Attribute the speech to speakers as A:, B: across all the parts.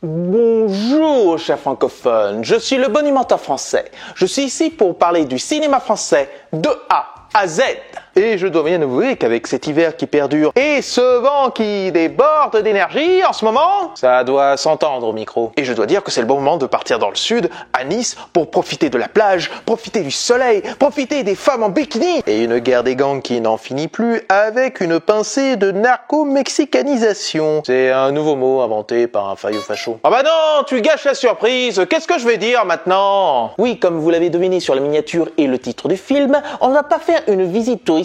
A: Bonjour, chers francophones, je suis le bonimenteur français. Je suis ici pour parler du cinéma français de A à Z. Et je dois bien avouer qu'avec cet hiver qui perdure et ce vent qui déborde d'énergie en ce moment, ça doit s'entendre au micro. Et je dois dire que c'est le bon moment de partir dans le sud, à Nice, pour profiter de la plage, profiter du soleil, profiter des femmes en bikini et une guerre des gangs qui n'en finit plus avec une pincée de narco-mexicanisation. C'est un nouveau mot inventé par un faillot facho. Ah bah non, tu gâches la surprise, qu'est-ce que je vais dire maintenant? Oui, comme vous l'avez deviné sur la miniature et le titre du film, on ne va pas faire une visite touristique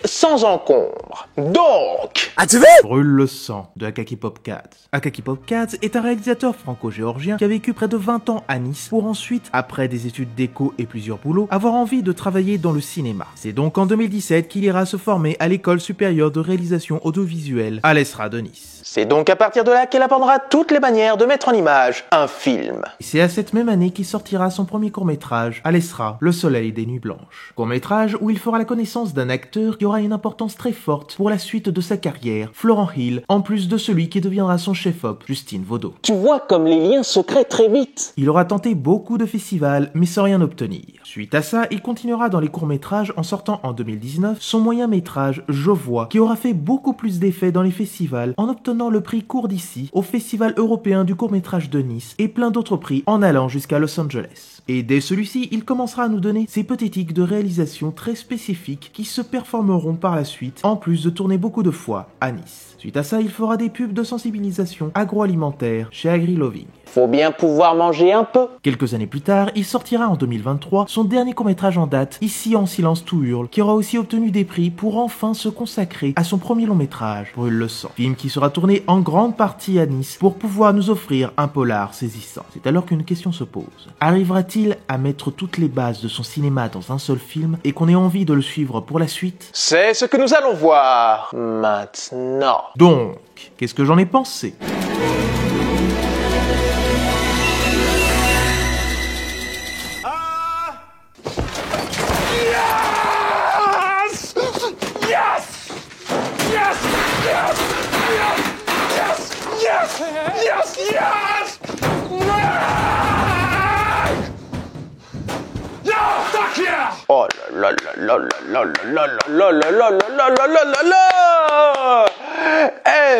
A: sans encombre. Donc...
B: Brûle le sang de Akaki Popcats. Akaki Popcats est un réalisateur franco-géorgien qui a vécu près de 20 ans à Nice pour ensuite, après des études d'éco et plusieurs boulots, avoir envie de travailler dans le cinéma. C'est donc en 2017 qu'il ira se former à l'école supérieure de réalisation audiovisuelle à l'ESRA de Nice.
A: C'est donc à partir de là qu'elle apprendra toutes les manières de mettre en image un film.
B: Et c'est à cette même année qu'il sortira son premier court-métrage à l'ESRA, Le Soleil des Nuits Blanches. Court-métrage où il fera la connaissance d'un acteur qui aura une importance très forte pour la suite de sa carrière, Florent Hill, en plus de celui qui deviendra son chef-op, Justine Vaudot.
A: Tu vois comme les liens se créent très vite.
B: Il aura tenté beaucoup de festivals, mais sans rien obtenir. Suite à ça, il continuera dans les courts-métrages en sortant en 2019 son moyen-métrage Je vois, qui aura fait beaucoup plus d'effets dans les festivals en obtenant le prix Court d'ici au Festival européen du court-métrage de Nice et plein d'autres prix en allant jusqu'à Los Angeles. Et dès celui-ci, il commencera à nous donner ses petites tics de réalisation très spécifiques qui se performeront par la suite, en plus de tourner beaucoup de fois à Nice. Suite à ça, il fera des pubs de sensibilisation agroalimentaire chez AgriLoving.
A: Faut bien pouvoir manger un peu.
B: Quelques années plus tard, il sortira en 2023 son dernier court-métrage en date, Ici en silence tout hurle, qui aura aussi obtenu des prix pour enfin se consacrer à son premier long-métrage, Brûle le sang. Film qui sera tourné en grande partie à Nice pour pouvoir nous offrir un polar saisissant. C'est alors qu'une question se pose. Arrivera-t-il à mettre toutes les bases de son cinéma dans un seul film et qu'on ait envie de le suivre pour la suite?
A: C'est ce que nous allons voir maintenant.
B: Donc, qu'est-ce que j'en ai pensé?
C: Yes! Fuck yeah!
A: Oh là là là là là là là là là là là là là là là là!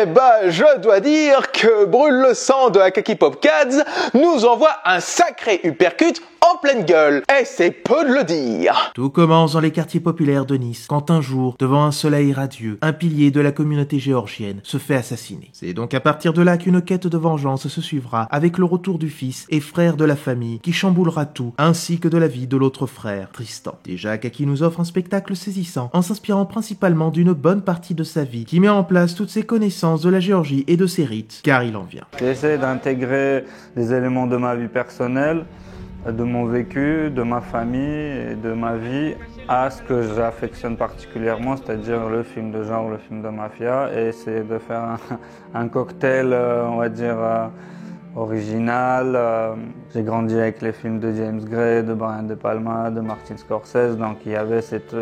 A: Eh ben, je dois dire que Brûle le sang de Akaki Popcats nous envoie un sacré uppercut en pleine gueule, et c'est peu de le dire.
B: Tout commence dans les quartiers populaires de Nice, quand un jour, devant un soleil radieux, un pilier de la communauté géorgienne se fait assassiner. C'est donc à partir de là qu'une quête de vengeance se suivra, avec le retour du fils et frère de la famille, qui chamboulera tout, ainsi que de la vie de l'autre frère, Tristan. Déjà, Akaki nous offre un spectacle saisissant, en s'inspirant principalement d'une bonne partie de sa vie, qui met en place toutes ses connaissances de la Géorgie et de ses rites, car il en vient.
D: J'essaie d'intégrer des éléments de ma vie personnelle, de mon vécu, de ma famille et de ma vie à ce que j'affectionne particulièrement, c'est-à-dire le film de genre, le film de mafia, et essayer de faire un cocktail, on va dire, original. J'ai grandi avec les films de James Gray, de Brian De Palma, de Martin Scorsese, donc il y avait cette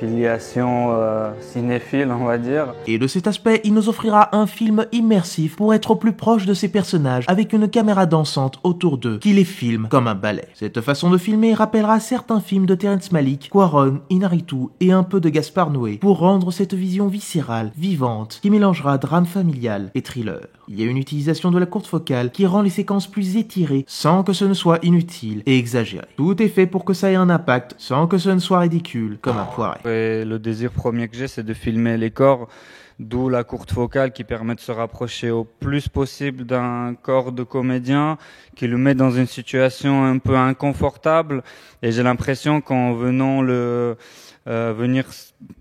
D: filiation cinéphile, on va dire.
B: Et de cet aspect, il nous offrira un film immersif pour être au plus proche de ses personnages avec une caméra dansante autour d'eux qui les filme comme un ballet. Cette façon de filmer rappellera certains films de Terrence Malick, Cuarón, Inarritu et un peu de Gaspar Noé pour rendre cette vision viscérale, vivante, qui mélangera drame familial et thriller. Il y a une utilisation de la courte focale qui rend les séquences plus étirées sans que ce ne soit inutile et exagéré. Tout est fait pour que ça ait un impact sans que ce ne soit ridicule comme un poiré.
D: Et le désir premier que j'ai, c'est de filmer les corps, d'où la courte focale qui permet de se rapprocher au plus possible d'un corps de comédien, qui le met dans une situation un peu inconfortable. Et j'ai l'impression qu'en venant venir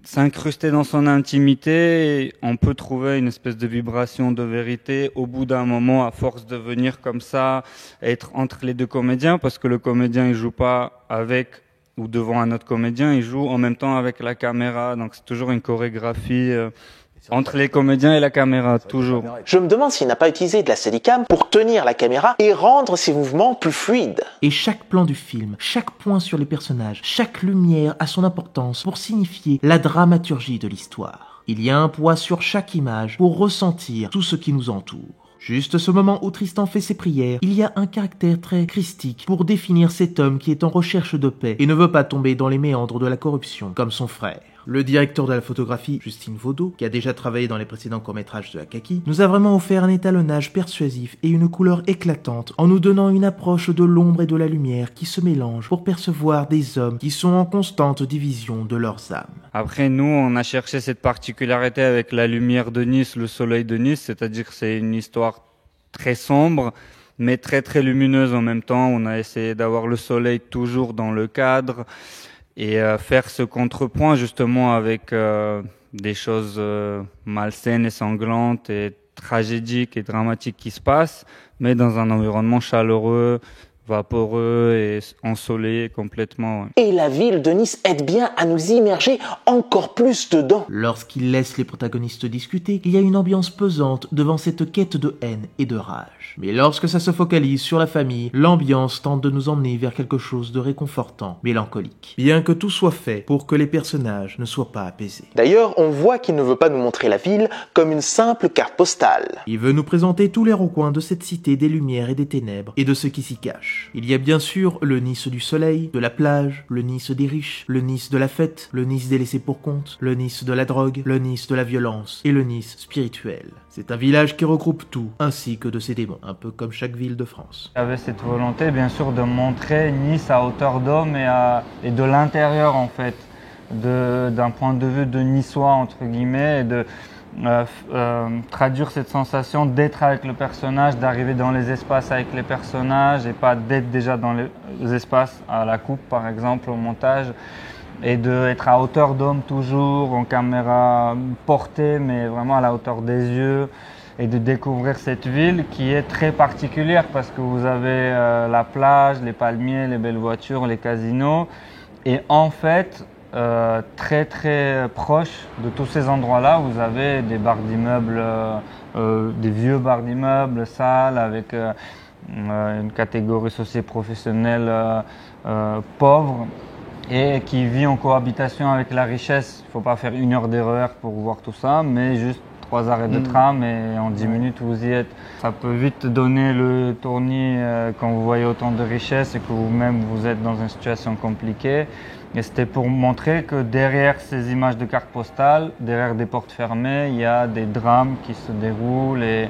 D: s'incruster dans son intimité, on peut trouver une espèce de vibration de vérité au bout d'un moment, à force de venir comme ça, être entre les deux comédiens, parce que le comédien il joue pas avec ou devant un autre comédien, il joue en même temps avec la caméra, donc c'est toujours une chorégraphie entre les comédiens et la caméra, toujours.
A: Je me demande s'il n'a pas utilisé de la Steadicam pour tenir la caméra et rendre ses mouvements plus fluides.
B: Et chaque plan du film, chaque point sur les personnages, chaque lumière a son importance pour signifier la dramaturgie de l'histoire. Il y a un poids sur chaque image pour ressentir tout ce qui nous entoure. Juste ce moment où Tristan fait ses prières, il y a un caractère très christique pour définir cet homme qui est en recherche de paix et ne veut pas tomber dans les méandres de la corruption, comme son frère. Le directeur de la photographie, Justine Vaudot, qui a déjà travaillé dans les précédents courts-métrages de Akaki, nous a vraiment offert un étalonnage persuasif et une couleur éclatante en nous donnant une approche de l'ombre et de la lumière qui se mélangent pour percevoir des hommes qui sont en constante division de leurs âmes.
D: Après, nous, on a cherché cette particularité avec la lumière de Nice, le soleil de Nice, c'est-à-dire que c'est une histoire très sombre, mais très très lumineuse en même temps. On a essayé d'avoir le soleil toujours dans le cadre et faire ce contrepoint justement avec des choses malsaines et sanglantes et tragédiques et dramatiques qui se passent, mais dans un environnement chaleureux, vaporeux et ensoleillé complètement. Ouais.
A: Et la ville de Nice aide bien à nous immerger encore plus dedans.
B: Lorsqu'il laisse les protagonistes discuter, il y a une ambiance pesante devant cette quête de haine et de rage. Mais lorsque ça se focalise sur la famille, l'ambiance tente de nous emmener vers quelque chose de réconfortant, mélancolique. Bien que tout soit fait pour que les personnages ne soient pas apaisés.
A: D'ailleurs, on voit qu'il ne veut pas nous montrer la ville comme une simple carte postale.
B: Il veut nous présenter tous les recoins de cette cité des lumières et des ténèbres et de ce qui s'y cache. Il y a bien sûr le Nice du soleil, de la plage, le Nice des riches, le Nice de la fête, le Nice des laissés pour compte, le Nice de la drogue, le Nice de la violence et le Nice spirituel. C'est un village qui regroupe tout, ainsi que de ses démons, un peu comme chaque ville de France.
D: Il y avait cette volonté bien sûr de montrer Nice à hauteur d'homme et de l'intérieur en fait, d'un point de vue de niçois entre guillemets, et de traduire cette sensation d'être avec le personnage, d'arriver dans les espaces avec les personnages et pas d'être déjà dans les espaces à la coupe par exemple au montage, et d'être à hauteur d'homme toujours en caméra portée mais vraiment à la hauteur des yeux, et de découvrir cette ville qui est très particulière parce que vous avez la plage, les palmiers, les belles voitures, les casinos, et en fait très très proche de tous ces endroits-là, vous avez des bars d'immeubles, des vieux bars d'immeubles, sales, avec une catégorie socio-professionnelle pauvre et qui vit en cohabitation avec la richesse. Il ne faut pas faire 1 heure d'erreur pour voir tout ça, mais juste 3 arrêts de tram et en 10 minutes vous y êtes. Ça peut vite donner le tournis quand vous voyez autant de richesse et que vous-même vous êtes dans une situation compliquée. Et c'était pour montrer que derrière ces images de cartes postales, derrière des portes fermées, il y a des drames qui se déroulent et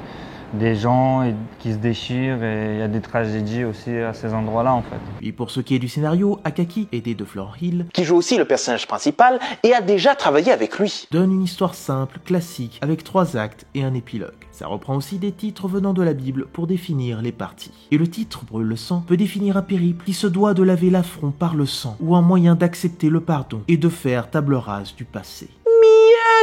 D: des gens qui se déchirent, et il y a des tragédies aussi à ces endroits-là en fait.
B: Puis pour ce qui est du scénario, Akaki, aidé de Florent Hill,
A: qui joue aussi le personnage principal et a déjà travaillé avec lui,
B: donne une histoire simple, classique, avec 3 actes et un épilogue. Ça reprend aussi des titres venant de la Bible pour définir les parties. Et le titre Brûle le sang peut définir un périple qui se doit de laver l'affront par le sang, ou un moyen d'accepter le pardon et de faire table rase du passé.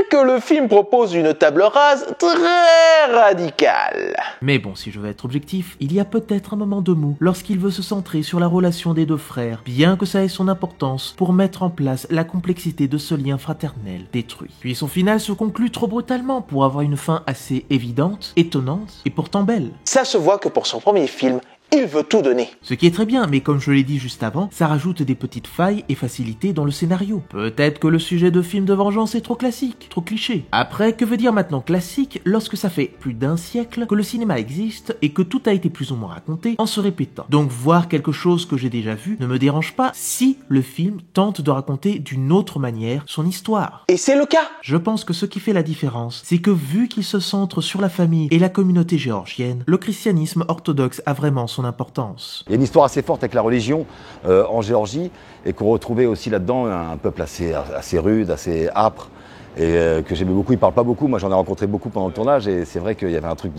A: que le film propose une table rase très radicale.
B: Mais bon, si je veux être objectif, il y a peut-être un moment de mou lorsqu'il veut se centrer sur la relation des 2 frères, bien que ça ait son importance pour mettre en place la complexité de ce lien fraternel détruit. Puis son final se conclut trop brutalement pour avoir une fin assez évidente, étonnante et pourtant belle.
A: Ça se voit que pour son premier film, il veut tout donner.
B: Ce qui est très bien, mais comme je l'ai dit juste avant, ça rajoute des petites failles et facilités dans le scénario. Peut-être que le sujet de film de vengeance est trop classique, trop cliché. Après, que veut dire maintenant classique lorsque ça fait plus d'1 siècle que le cinéma existe et que tout a été plus ou moins raconté en se répétant. Donc voir quelque chose que j'ai déjà vu ne me dérange pas si le film tente de raconter d'une autre manière son histoire.
A: Et c'est le cas.
B: Je pense que ce qui fait la différence, c'est que vu qu'il se centre sur la famille et la communauté géorgienne, le christianisme orthodoxe a vraiment son importance.
E: Il y a une histoire assez forte avec la religion en Géorgie, et qu'on retrouvait aussi là-dedans un peuple assez rude, assez âpre, et que j'aimais beaucoup. Il parle pas beaucoup, moi j'en ai rencontré beaucoup pendant le tournage, et c'est vrai qu'il y avait un truc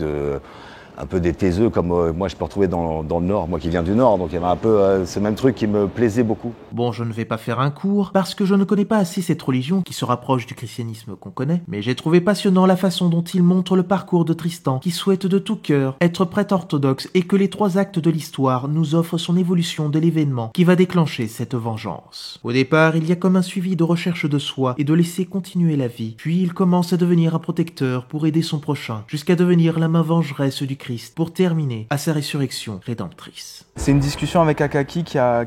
E: un peu des taiseux comme moi je peux retrouver dans le Nord, moi qui viens du Nord, donc il y avait un peu ce même truc qui me plaisait beaucoup.
B: Bon, je ne vais pas faire un cours, parce que je ne connais pas assez cette religion qui se rapproche du christianisme qu'on connaît, mais j'ai trouvé passionnant la façon dont il montre le parcours de Tristan, qui souhaite de tout cœur être prêtre orthodoxe, et que les 3 actes de l'histoire nous offrent son évolution de l'événement qui va déclencher cette vengeance. Au départ, il y a comme un suivi de recherche de soi et de laisser continuer la vie, puis il commence à devenir un protecteur pour aider son prochain, jusqu'à devenir la main vengeresse du Christ pour terminer à sa résurrection rédemptrice.
F: C'est une discussion avec Akaki qui a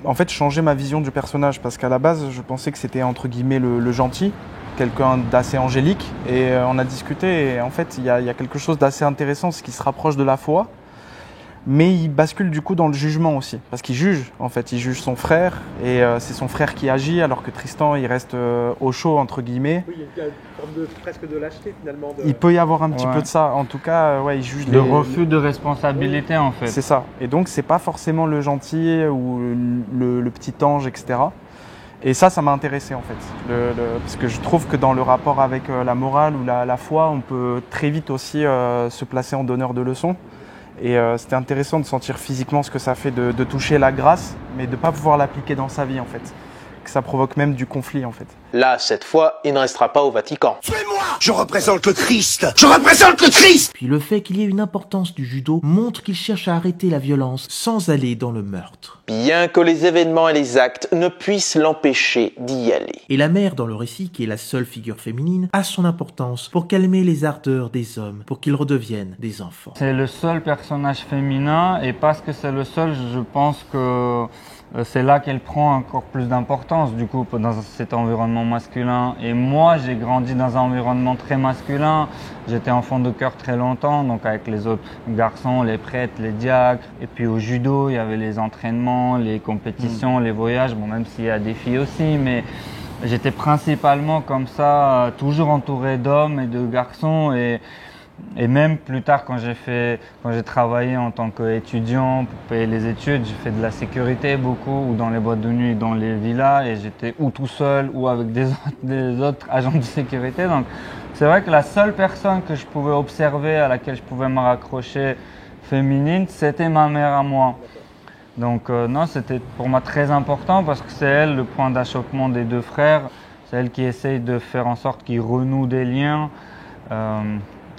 F: en fait changé ma vision du personnage, parce qu'à la base je pensais que c'était entre guillemets le gentil, quelqu'un d'assez angélique. Et on a discuté et en fait, il y a quelque chose d'assez intéressant, ce qui se rapproche de la foi. Mais il bascule du coup dans le jugement aussi, parce qu'il juge, en fait, il juge son frère, et c'est son frère qui agit, alors que Tristan, il reste au chaud, entre guillemets.
G: Oui, il y a une forme presque de lâcheté finalement.
F: Il peut y avoir un petit peu de ça, en tout cas, ouais, il juge
D: le refus de responsabilité en fait.
F: C'est ça, et donc c'est pas forcément le gentil ou le petit ange, etc. Et ça m'a intéressé en fait, parce que je trouve que dans le rapport avec la morale ou la foi, on peut très vite aussi se placer en donneur de leçons. Et c'était intéressant de sentir physiquement ce que ça fait de toucher la grâce, mais de ne pas pouvoir l'appliquer dans sa vie en fait. Que ça provoque même du conflit en fait.
A: Là, cette fois, il ne restera pas au Vatican.
C: Tuez-moi! Je représente le Christ! Je représente le Christ!
B: Puis le fait qu'il y ait une importance du judo montre qu'il cherche à arrêter la violence sans aller dans le meurtre.
A: Bien que les événements et les actes ne puissent l'empêcher d'y aller.
B: Et la mère dans le récit, qui est la seule figure féminine, a son importance pour calmer les ardeurs des hommes, pour qu'ils redeviennent des enfants.
D: C'est le seul personnage féminin et parce que c'est le seul, je pense que c'est là qu'elle prend encore plus d'importance du coup dans cet environnement masculin. Et moi, j'ai grandi dans un environnement très masculin. J'étais enfant de chœur très longtemps, donc avec les autres garçons, les prêtres, les diacres. Et puis au judo, il y avait les entraînements, les compétitions, les voyages. Bon, même s'il y a des filles aussi, mais j'étais principalement comme ça, toujours entouré d'hommes et de garçons. Et même plus tard, quand j'ai travaillé en tant qu'étudiant pour payer les études, j'ai fait de la sécurité beaucoup, ou dans les boîtes de nuit, dans les villas, et j'étais ou tout seul ou avec des autres agents de sécurité. Donc c'est vrai que la seule personne que je pouvais observer, à laquelle je pouvais me raccrocher féminine, c'était ma mère à moi. Donc non, c'était pour moi très important parce que c'est elle le point d'achoppement des deux frères, c'est elle qui essaye de faire en sorte qu'ils renouent des liens.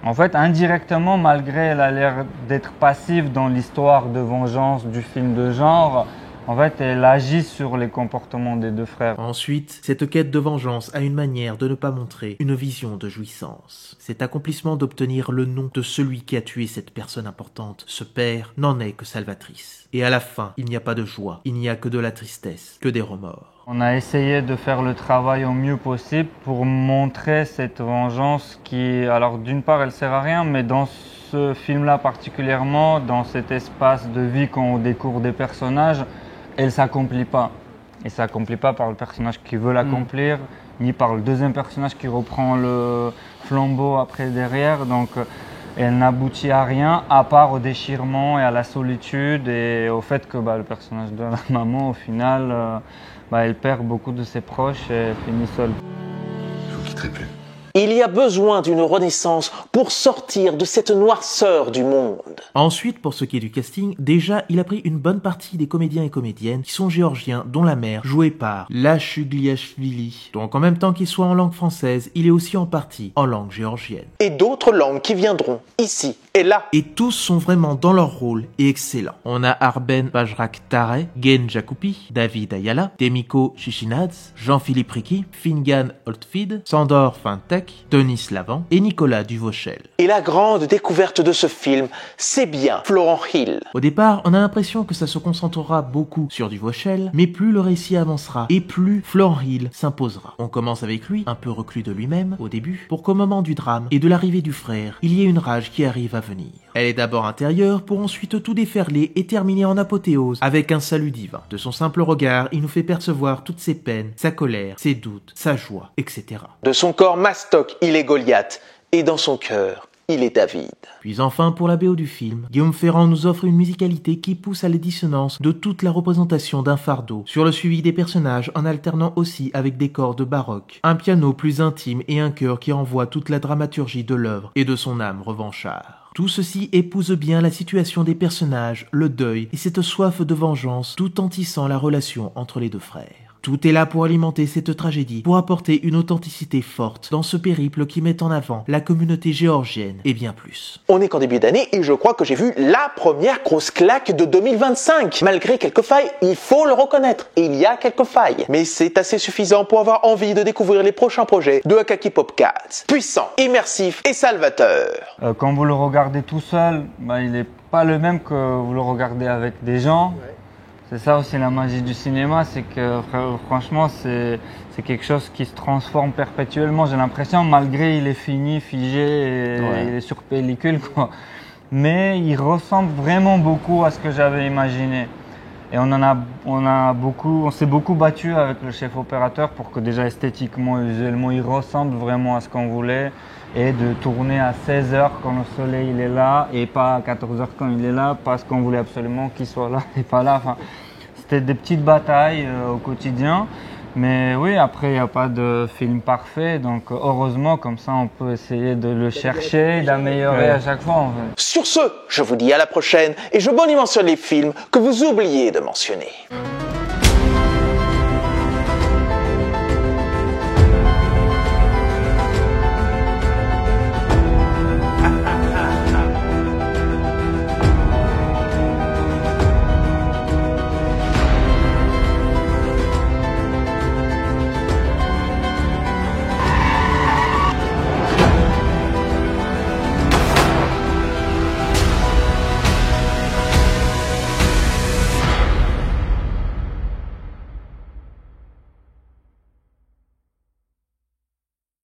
D: En fait, indirectement, malgré elle a l'air d'être passive dans l'histoire de vengeance du film de genre, en fait, elle agit sur les comportements des deux frères.
B: Ensuite, cette quête de vengeance a une manière de ne pas montrer une vision de jouissance. Cet accomplissement d'obtenir le nom de celui qui a tué cette personne importante, ce père, n'en est que salvatrice. Et à la fin, il n'y a pas de joie, il n'y a que de la tristesse, que des remords.
D: On a essayé de faire le travail au mieux possible pour montrer cette vengeance qui, alors d'une part, elle sert à rien, mais dans ce film-là particulièrement, dans cet espace de vie qu'on découvre des personnages, elle s'accomplit pas. Et ça s'accomplit pas par le personnage qui veut l'accomplir, ni par le deuxième personnage qui reprend le flambeau après derrière. Donc elle n'aboutit à rien à part au déchirement et à la solitude et au fait que le personnage de la maman, au final, elle perd beaucoup de ses proches et finit seule.
C: Je vous quitterai plus.
A: Il y a besoin d'une renaissance pour sortir de cette noirceur du monde.
B: Ensuite, pour ce qui est du casting, déjà, il a pris une bonne partie des comédiens et comédiennes qui sont géorgiens, dont la mère, jouée par Lachuglia-Shvili. Donc en même temps qu'il soit en langue française, il est aussi en partie en langue géorgienne.
A: Et d'autres langues qui viendront ici et là.
B: Et tous sont vraiment dans leur rôle et excellents. On a Arben Bajraktare, Gen Jakupi, David Ayala, Demiko Shishinads, Jean-Philippe Ricci, Fingan Oltfid, Sandor Fintek, Denis Lavant et Nicolas Duvauchel.
A: Et la grande découverte de ce film, c'est bien Florent Hill.
B: Au départ, on a l'impression que ça se concentrera beaucoup sur Duvauchel, mais plus le récit avancera et plus Florent Hill s'imposera. On commence avec lui, un peu reclus de lui-même au début, pour qu'au moment du drame et de l'arrivée du frère, il y ait une rage qui arrive à venir. Elle est d'abord intérieure pour ensuite tout déferler et terminer en apothéose avec un salut divin. De son simple regard, il nous fait percevoir toutes ses peines, sa colère, ses doutes, sa joie, etc.
A: De son corps mastoc, il est Goliath, et dans son cœur, il est David.
B: Puis enfin, pour la BO du film, Guillaume Ferrand nous offre une musicalité qui pousse à la dissonance de toute la représentation d'un fardeau, sur le suivi des personnages en alternant aussi avec des cordes baroques, un piano plus intime et un chœur qui renvoie toute la dramaturgie de l'œuvre et de son âme revanchard. Tout ceci épouse bien la situation des personnages, le deuil et cette soif de vengeance, tout en tissant la relation entre les deux frères. Tout est là pour alimenter cette tragédie, pour apporter une authenticité forte dans ce périple qui met en avant la communauté géorgienne et bien plus.
A: On est qu'en début d'année et je crois que j'ai vu la première grosse claque de 2025. Malgré quelques failles, il faut le reconnaître, il y a quelques failles. Mais c'est assez suffisant pour avoir envie de découvrir les prochains projets de Akaki Popcats. Puissant, immersif et salvateur.
D: Quand vous le regardez tout seul, il n'est pas le même que vous le regardez avec des gens. C'est ça aussi la magie du cinéma, c'est que franchement c'est quelque chose qui se transforme perpétuellement. J'ai l'impression, malgré il est fini, figé, et il est sur pellicule, quoi. Mais il ressemble vraiment beaucoup à ce que j'avais imaginé. Et on s'est beaucoup battu avec le chef opérateur pour que déjà esthétiquement et visuellement il ressemble vraiment à ce qu'on voulait. Et de tourner à 16h quand le soleil il est là et pas à 14h quand il est là, parce qu'on voulait absolument qu'il soit là et pas là. Enfin, c'était des petites batailles au quotidien. Mais oui, après il n'y a pas de film parfait, donc heureusement comme ça on peut essayer de le chercher, d'améliorer à chaque fois en fait.
A: Sur ce, je vous dis à la prochaine et je bonimente sur les films que vous oubliez de mentionner.